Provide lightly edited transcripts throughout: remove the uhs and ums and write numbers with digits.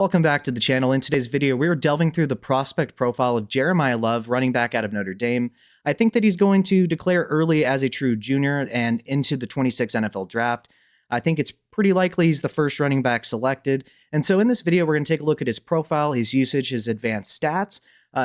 Welcome back to the channel. In today's video, we're delving through the prospect profile of Jeremiah Love, running back out of Notre Dame. I think that he's going to declare early as a true junior and into the 26 NFL draft. I think it's pretty likely he's the first running back selected. And so in this video, we're going to take a look at his profile, his usage, his advanced stats,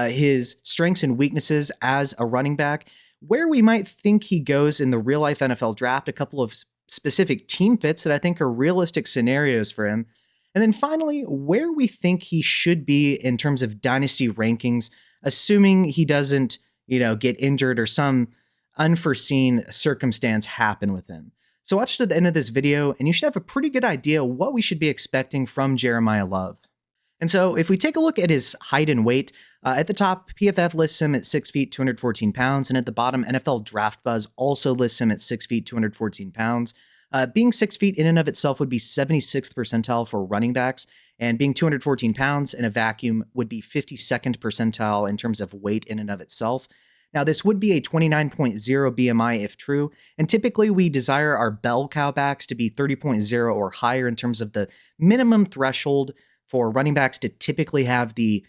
his strengths and weaknesses as a running back, where we might think he goes in the real-life NFL draft, a couple of specific team fits that I think are realistic scenarios for him. And then finally, where we think he should be in terms of dynasty rankings, assuming he doesn't, get injured or some unforeseen circumstance happen with him. So watch to the end of this video, and you should have a pretty good idea what we should be expecting from Jeremiah Love. And so if we take a look at his height and weight, at the top, PFF lists him at 6 feet, 214 pounds, and at the bottom, NFL Draft Buzz also lists him at 6 feet, 214 pounds. Being 6 feet in and of itself would be 76th percentile for running backs, and being 214 pounds in a vacuum would be 52nd percentile in terms of weight in and of itself. Now, this would be a 29.0 BMI if true, and typically we desire our bell cow backs to be 30.0 or higher in terms of the minimum threshold for running backs to typically have the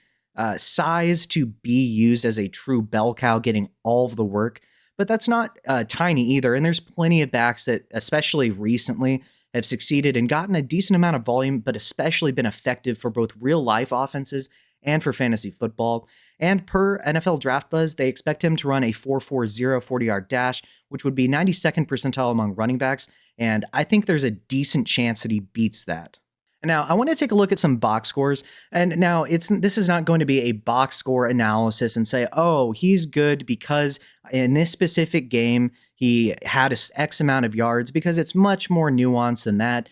size to be used as a true bell cow, getting all of the work. But that's not tiny either, and there's plenty of backs that, especially recently, have succeeded and gotten a decent amount of volume, but especially been effective for both real-life offenses and for fantasy football. And per NFL Draft Buzz, they expect him to run a 4.40 40-yard dash, which would be 92nd percentile among running backs, and I think there's a decent chance that he beats that. Now, I want to take a look at some box scores, and now this is not going to be a box score analysis and say, oh, he's good because in this specific game, he had X amount of yards, because it's much more nuanced than that.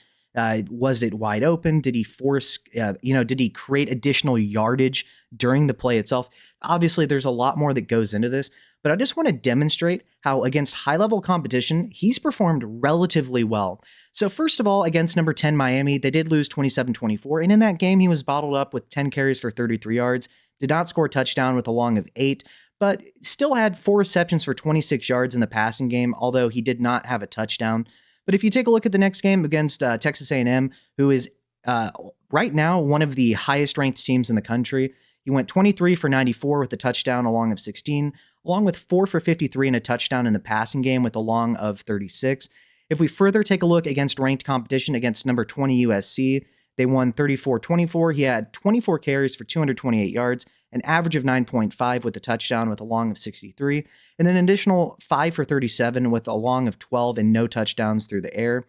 Was it wide open? Did he force, did he create additional yardage during the play itself? Obviously, there's a lot more that goes into this, but I just want to demonstrate how against high-level competition, he's performed relatively well. So first of all, against number 10 Miami, they did lose 27-24, and in that game, he was bottled up with 10 carries for 33 yards, did not score a touchdown with a long of 8, but still had 4 receptions for 26 yards in the passing game, although he did not have a touchdown. But if you take a look at the next game against Texas A&M, who is right now one of the highest-ranked teams in the country, he went 23 for 94 with a touchdown, a long of 16, along with 4 for 53 and a touchdown in the passing game with a long of 36. If we further take a look against ranked competition against number 20 USC, they won 34-24. He had 24 carries for 228 yards, an average of 9.5 with a touchdown with a long of 63, and then an additional 5 for 37 with a long of 12 and no touchdowns through the air.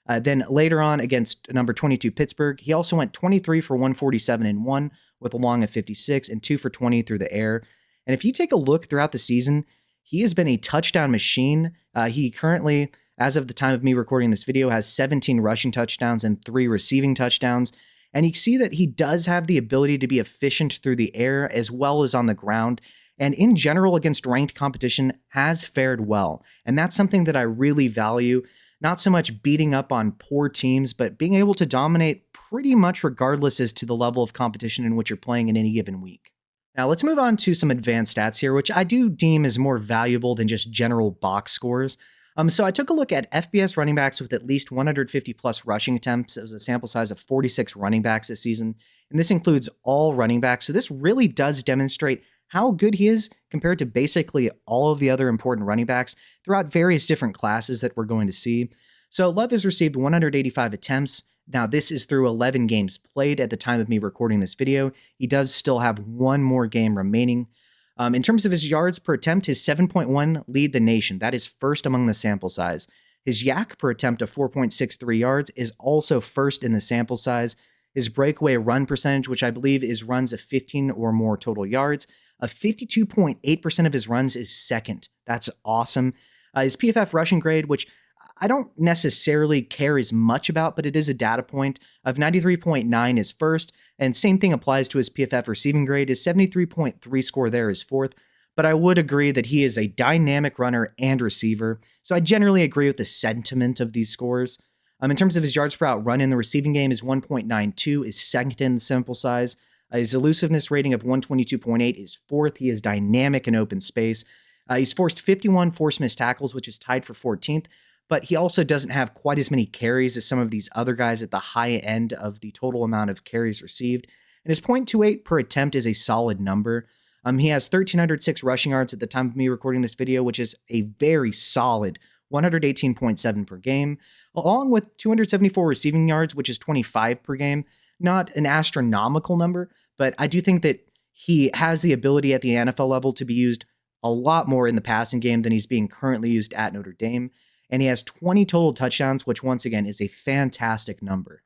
Then later on against number 22 Pittsburgh, he also went 23 for 147 and 1 with a long of 56 and 2 for 20 through the air. And if you take a look throughout the season, he has been a touchdown machine. He currently, as of the time of me recording this video, has 17 rushing touchdowns and 3 receiving touchdowns. And you can see that he does have the ability to be efficient through the air as well as on the ground. And in general, against ranked competition, has fared well. And that's something that I really value. Not so much beating up on poor teams, but being able to dominate pretty much regardless as to the level of competition in which you're playing in any given week. Now let's move on to some advanced stats here, which I do deem as more valuable than just general box scores. So I took a look at FBS running backs with at least 150 plus rushing attempts. It was a sample size of 46 running backs this season, and this includes all running backs. So this really does demonstrate how good he is compared to basically all of the other important running backs throughout various different classes that we're going to see. So Love has received 185 attempts. Now, this is through 11 games played at the time of me recording this video. He does still have one more game remaining. In terms of his yards per attempt, his 7.1 lead the nation. That is first among the sample size. His yak per attempt of 4.63 yards is also first in the sample size. His breakaway run percentage, which I believe is runs of 15 or more total yards, of 52.8% of his runs is second. That's awesome. His PFF rushing grade, which I don't necessarily care as much about, but it is a data point, of 93.9 is first, and same thing applies to his PFF receiving grade. His 73.3 score there is fourth, but I would agree that he is a dynamic runner and receiver, so I generally agree with the sentiment of these scores. In terms of his yards per out run in the receiving game, his 1.92 is second in the sample size. His elusiveness rating of 122.8 is fourth. He is dynamic in open space. He's forced 51 forced missed tackles, which is tied for 14th. but he also doesn't have quite as many carries as some of these other guys at the high end of the total amount of carries received. And his 0.28 per attempt is a solid number. He has 1,306 rushing yards at the time of me recording this video, which is a very solid 118.7 per game, along with 274 receiving yards, which is 25 per game. Not an astronomical number, but I do think that he has the ability at the NFL level to be used a lot more in the passing game than he's being currently used at Notre Dame. And he has 20 total touchdowns, which once again is a fantastic number.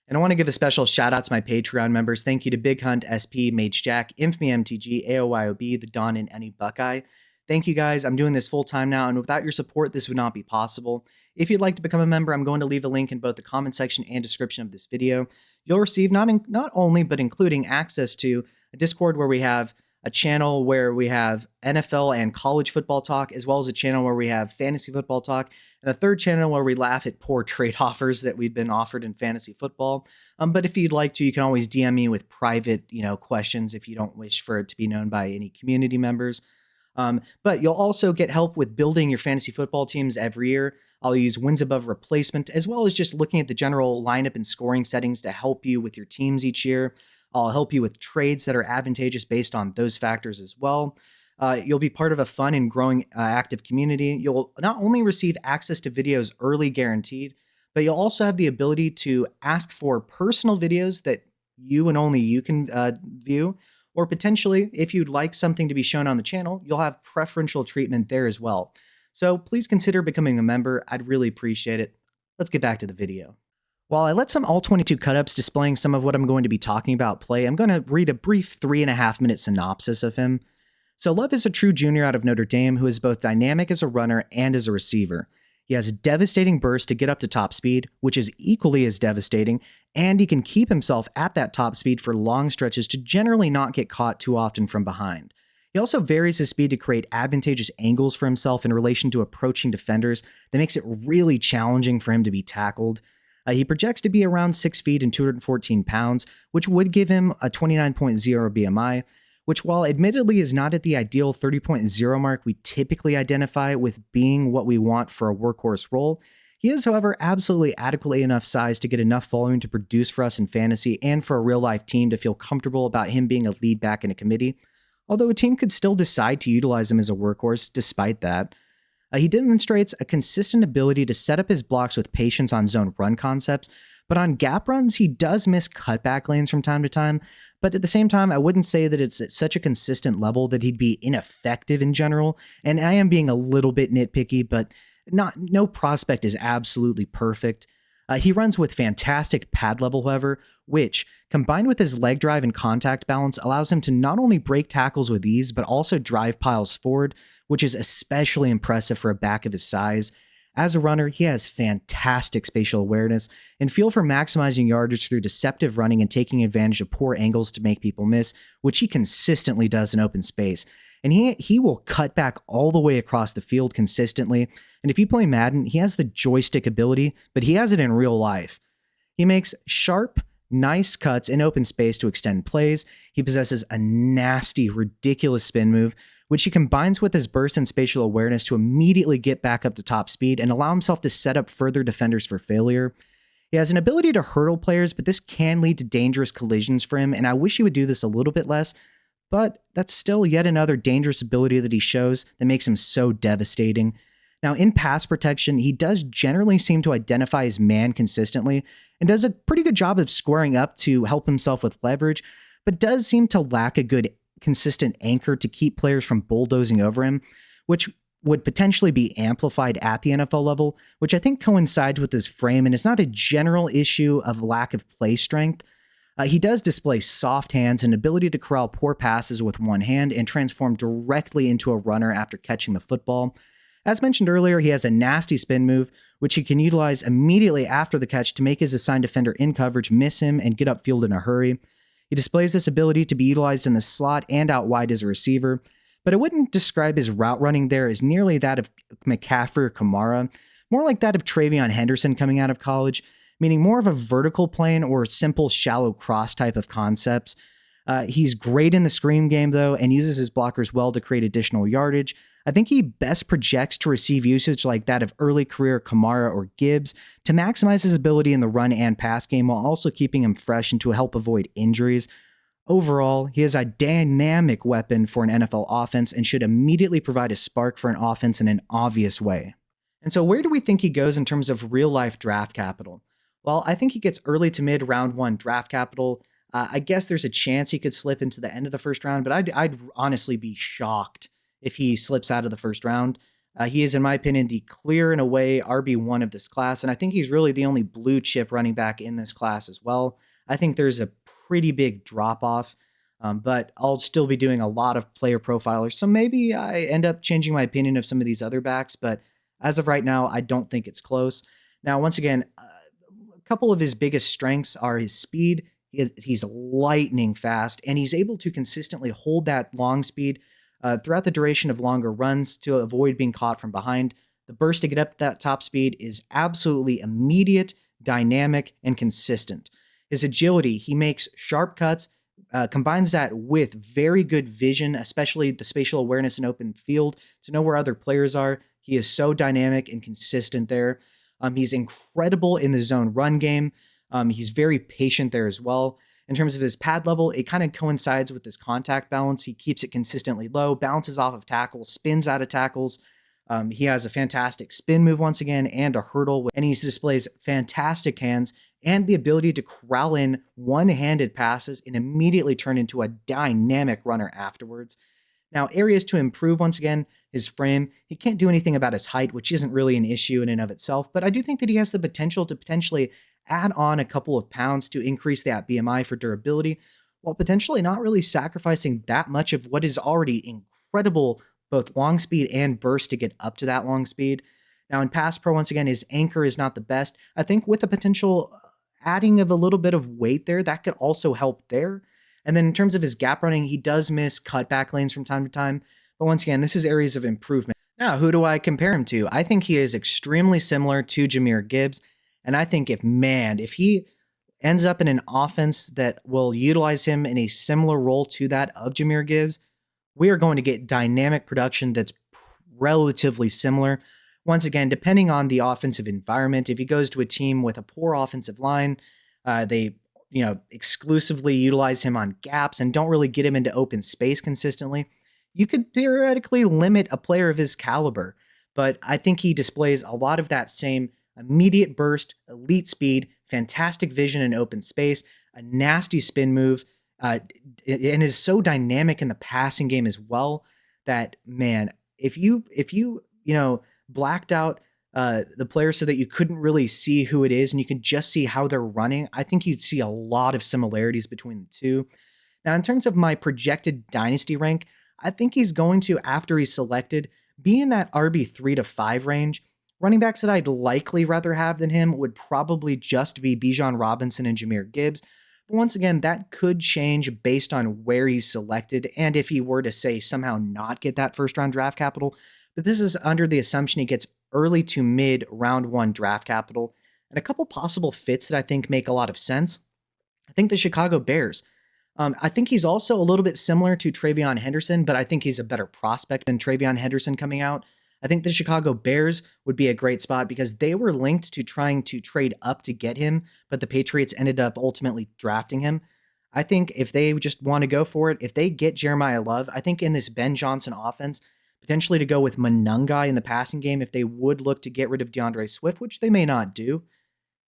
And I want to give a special shout out to my Patreon members. Thank you to Big Hunt, SP, Mage Jack, Infamy MTG, AOYOB, The Don, and Any Buckeye. Thank you guys. I'm doing this full time now, and without your support, this would not be possible. If you'd like to become a member, I'm going to leave a link in both the comment section and description of this video. You'll receive not only, but including access to a Discord where we have a channel where we have NFL and college football talk, as well as a channel where we have fantasy football talk, and a third channel where we laugh at poor trade offers that we've been offered in fantasy football. But if you'd like to, you can always DM me with private, questions if you don't wish for it to be known by any community members. But you'll also get help with building your fantasy football teams every year. I'll use wins above replacement, as well as just looking at the general lineup and scoring settings to help you with your teams each year. I'll help you with trades that are advantageous based on those factors as well. You'll be part of a fun and growing active community. You'll not only receive access to videos early guaranteed, but you'll also have the ability to ask for personal videos that you and only you can view. Or potentially, if you'd like something to be shown on the channel, you'll have preferential treatment there as well. So please consider becoming a member. I'd really appreciate it. Let's get back to the video. While I let some all-22 cut-ups displaying some of what I'm going to be talking about play, I'm going to read a brief 3.5-minute synopsis of him. So Love is a true junior out of Notre Dame who is both dynamic as a runner and as a receiver. He has a devastating burst to get up to top speed, which is equally as devastating, and he can keep himself at that top speed for long stretches to generally not get caught too often from behind. He also varies his speed to create advantageous angles for himself in relation to approaching defenders that makes it really challenging for him to be tackled. He projects to be around 6 feet and 214 pounds, which would give him a 29.0 BMI, which while admittedly is not at the ideal 30.0 mark we typically identify with being what we want for a workhorse role, he is, however, absolutely adequately enough size to get enough volume to produce for us in fantasy and for a real-life team to feel comfortable about him being a lead back in a committee, although a team could still decide to utilize him as a workhorse despite that. He demonstrates a consistent ability to set up his blocks with patience on zone run concepts, but on gap runs, he does miss cutback lanes from time to time. But at the same time, I wouldn't say that it's at such a consistent level that he'd be ineffective in general. And I am being a little bit nitpicky, but no prospect is absolutely perfect. He runs with fantastic pad level, however, which, combined with his leg drive and contact balance, allows him to not only break tackles with ease, but also drive piles forward, which is especially impressive for a back of his size. As a runner, he has fantastic spatial awareness and feel for maximizing yardage through deceptive running and taking advantage of poor angles to make people miss, which he consistently does in open space. And he will cut back all the way across the field consistently. And if you play Madden, he has the joystick ability, but he has it in real life. He makes sharp, nice cuts in open space to extend plays. He possesses a nasty, ridiculous spin move, which he combines with his burst and spatial awareness to immediately get back up to top speed and allow himself to set up further defenders for failure. He has an ability to hurdle players, but this can lead to dangerous collisions for him, and I wish he would do this a little bit less, but that's still yet another dangerous ability that he shows that makes him so devastating. Now, in pass protection, he does generally seem to identify his man consistently and does a pretty good job of squaring up to help himself with leverage, but does seem to lack a good consistent anchor to keep players from bulldozing over him, which would potentially be amplified at the NFL level, which I think coincides with his frame and is not a general issue of lack of play strength. He does display soft hands and ability to corral poor passes with one hand and transform directly into a runner after catching the football. As mentioned earlier, he has a nasty spin move, which he can utilize immediately after the catch to make his assigned defender in coverage miss him and get upfield in a hurry. He displays this ability to be utilized in the slot and out wide as a receiver, but I wouldn't describe his route running there as nearly that of McCaffrey or Kamara, more like that of Travion Henderson coming out of college, meaning more of a vertical plane or simple shallow cross type of concepts. He's great in the screen game, though, and uses his blockers well to create additional yardage, I think he best projects to receive usage like that of early career Kamara or Gibbs to maximize his ability in the run and pass game while also keeping him fresh and to help avoid injuries. Overall, he is a dynamic weapon for an NFL offense and should immediately provide a spark for an offense in an obvious way. And so, where do we think he goes in terms of real life draft capital? Well, I think he gets early to mid round one draft capital. I guess there's a chance he could slip into the end of the first round, but I'd honestly be shocked if he slips out of the first round. He is, in my opinion, the clear and away RB1 of this class, and I think he's really the only blue chip running back in this class as well. I think there's a pretty big drop off, but I'll still be doing a lot of player profilers, so maybe I end up changing my opinion of some of these other backs, but as of right now, I don't think it's close. Now, once again, a couple of his biggest strengths are his speed. He's lightning fast, and he's able to consistently hold that long speed throughout the duration of longer runs to avoid being caught from behind. The burst to get up that top speed is absolutely immediate, dynamic, and consistent. His agility, he makes sharp cuts, combines that with very good vision, especially the spatial awareness in open field to know where other players are. He is so dynamic and consistent there. He's incredible in the zone run game. He's very patient there as well. In terms of his pad level, it kind of coincides with his contact balance. He keeps it consistently low, bounces off of tackles, spins out of tackles. He has a fantastic spin move once again and a hurdle, and he displays fantastic hands and the ability to corral in one-handed passes and immediately turn into a dynamic runner afterwards. Now, areas to improve once again, his frame. He can't do anything about his height, which isn't really an issue in and of itself, but I do think that he has the potential to potentially add on a couple of pounds to increase that BMI for durability, while potentially not really sacrificing that much of what is already incredible, both long speed and burst to get up to that long speed. Now, in pass pro, once again, his anchor is not the best. I think with the potential adding of a little bit of weight there, that could also help there. And then in terms of his gap running, he does miss cutback lanes from time to time. But once again, this is areas of improvement. Now, who do I compare him to? I think he is extremely similar to Jahmyr Gibbs. And I think if he ends up in an offense that will utilize him in a similar role to that of Jahmyr Gibbs, we are going to get dynamic production that's relatively similar. Once again, depending on the offensive environment, if he goes to a team with a poor offensive line, they exclusively utilize him on gaps and don't really get him into open space consistently, you could theoretically limit a player of his caliber. But I think he displays a lot of that same immediate burst, elite speed, fantastic vision in open space, a nasty spin move, and is so dynamic in the passing game as well that, man, if you blacked out the player so that you couldn't really see who it is and you could just see how they're running, I think you'd see a lot of similarities between the two. Now, in terms of my projected dynasty rank, I think he's going to, after he's selected, be in that RB3 to 5 range. Running backs that I'd likely rather have than him would probably just be Bijan Robinson and Jahmyr Gibbs. But once again, that could change based on where he's selected and if he were to, say, somehow not get that first round draft capital. But this is under the assumption he gets early to mid round one draft capital. And a couple possible fits that I think make a lot of sense. I think the Chicago Bears. I think he's also a little bit similar to Travion Henderson, but I think he's a better prospect than Travion Henderson coming out. I think the Chicago Bears would be a great spot because they were linked to trying to trade up to get him, but the Patriots ended up ultimately drafting him. I think if they just want to go for it, if they get Jeremiah Love, I think in this Ben Johnson offense, potentially to go with Monungai in the passing game, if they would look to get rid of DeAndre Swift, which they may not do,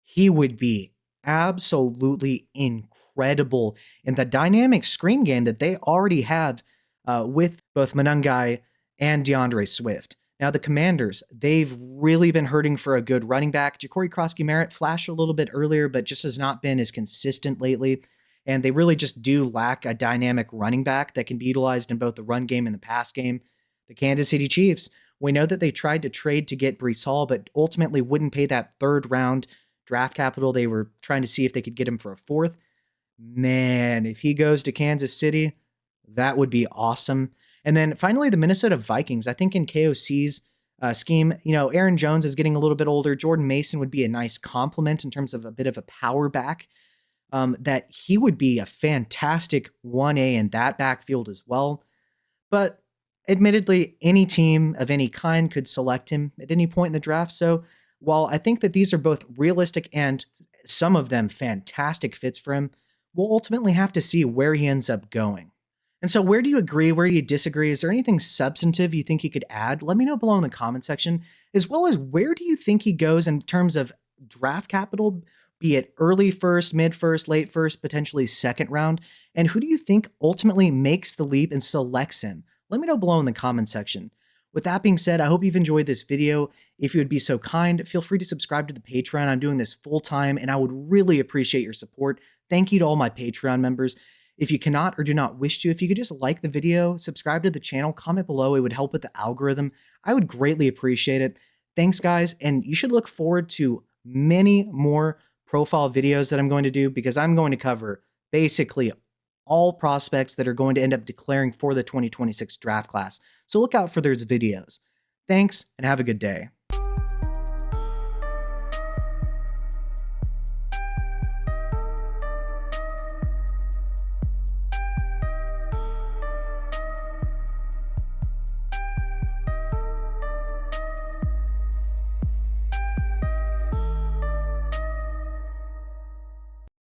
he would be absolutely incredible in the dynamic screen game that they already have with both Monungai and DeAndre Swift. Now, the Commanders, they've really been hurting for a good running back. Ja'Cory Krosky-Merritt flashed a little bit earlier, but just has not been as consistent lately. And they really just do lack a dynamic running back that can be utilized in both the run game and the pass game. The Kansas City Chiefs, we know that they tried to trade to get Breece Hall, but ultimately wouldn't pay that third round draft capital. They were trying to see if they could get him for a fourth. Man, if he goes to Kansas City, that would be awesome. And then finally, the Minnesota Vikings. I think in KOC's scheme, Aaron Jones is getting a little bit older. Jordan Mason would be a nice complement in terms of a bit of a power back. That he would be a fantastic 1A in that backfield as well. But Admittedly, any team of any kind could select him at any point in the draft. So while I think that these are both realistic and some of them fantastic fits for him, we'll ultimately have to see where he ends up going. And so, where do you agree? Where do you disagree? Is there anything substantive you think he could add? Let me know below in the comment section, as well as where do you think he goes in terms of draft capital, be it early first, mid first, late first, potentially second round? And who do you think ultimately makes the leap and selects him? Let me know below in the comment section. With that being said, I hope you've enjoyed this video. If you would be so kind, feel free to subscribe to the Patreon. I'm doing this full time and I would really appreciate your support. Thank you to all my Patreon members. If you cannot or do not wish to, if you could just like the video, subscribe to the channel, comment below, it would help with the algorithm. I would greatly appreciate it. Thanks, guys, and you should look forward to many more profile videos that I'm going to do because I'm going to cover basically all prospects that are going to end up declaring for the 2026 draft class. So look out for those videos. Thanks, and have a good day.